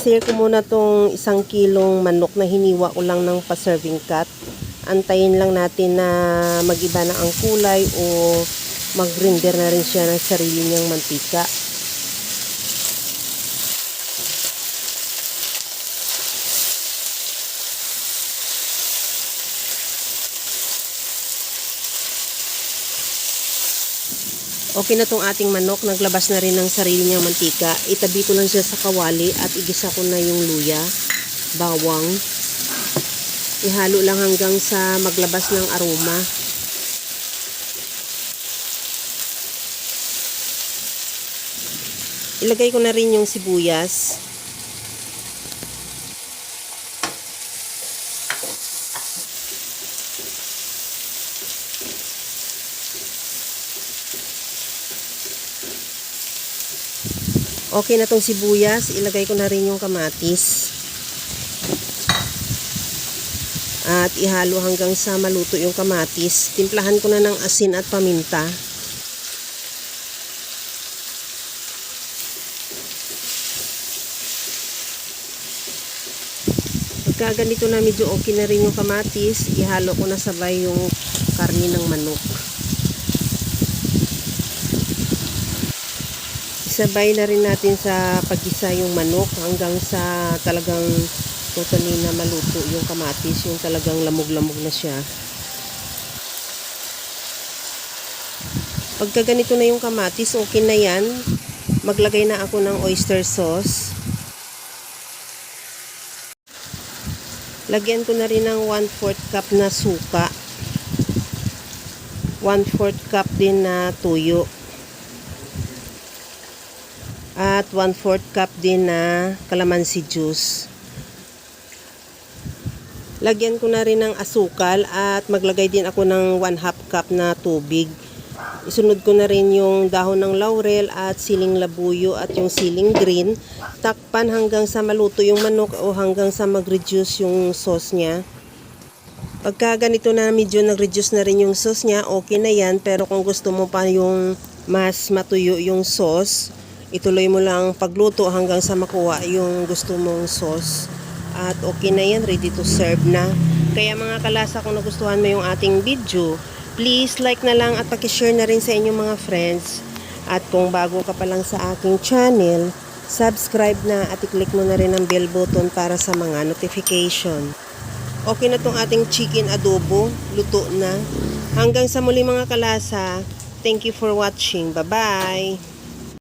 I-share ko muna tong 1 kilong manok na hiniwa ko lang ng pa-serving cut. Antayin lang natin na mag-iba na ang kulay o mag-render na rin siya ng sarili niyang mantika. Okay na tong ating manok, naglabas na rin ng sarili niyang mantika. Itabi ko lang siya sa kawali at igisa ko na yung luya, bawang. Ihalo lang hanggang sa maglabas ng aroma. Ilagay ko na rin yung sibuyas. Okay na tong sibuyas, ilagay ko na rin yung kamatis. At ihalo hanggang sa maluto yung kamatis. Timplahan ko na ng asin at paminta. Pagka ganito na medyo okay na rin yung kamatis, ihalo ko na sabay yung karne ng manok. Sabay na rin natin sa pag-isa yung manok hanggang sa talagang totally na maluto yung kamatis, yung talagang lamog-lamog na siya. Pagka ganito na yung kamatis, okay na yan. Maglagay na ako ng oyster sauce. Lagyan ko na rin ng 1/4 cup na suka. 1/4 cup din na tuyo. At 1/4 cup din na calamansi juice. Lagyan ko na rin ng asukal at maglagay din ako ng 1/2 cup na tubig. Isunod ko na rin yung dahon ng laurel at siling labuyo at yung siling green. Takpan hanggang sa maluto yung manok o hanggang sa mag-reduce yung sauce niya. Pagka ganito na medyo nag-reduce na rin yung sauce niya, okay na yan. Pero kung gusto mo pa yung mas matuyo yung sauce, ituloy mo lang pagluto hanggang sa makuha yung gusto mong sauce. At okay na yan, ready to serve na. Kaya mga kalasa, kung nagustuhan mo yung ating video, please like na lang at pakishare na rin sa inyong mga friends. At kung bago ka pa lang sa aking channel, subscribe na at i-click mo na rin ang bell button para sa mga notification. Okay na tong ating chicken adobo, luto na. Hanggang sa muli mga kalasa, thank you for watching. Bye-bye!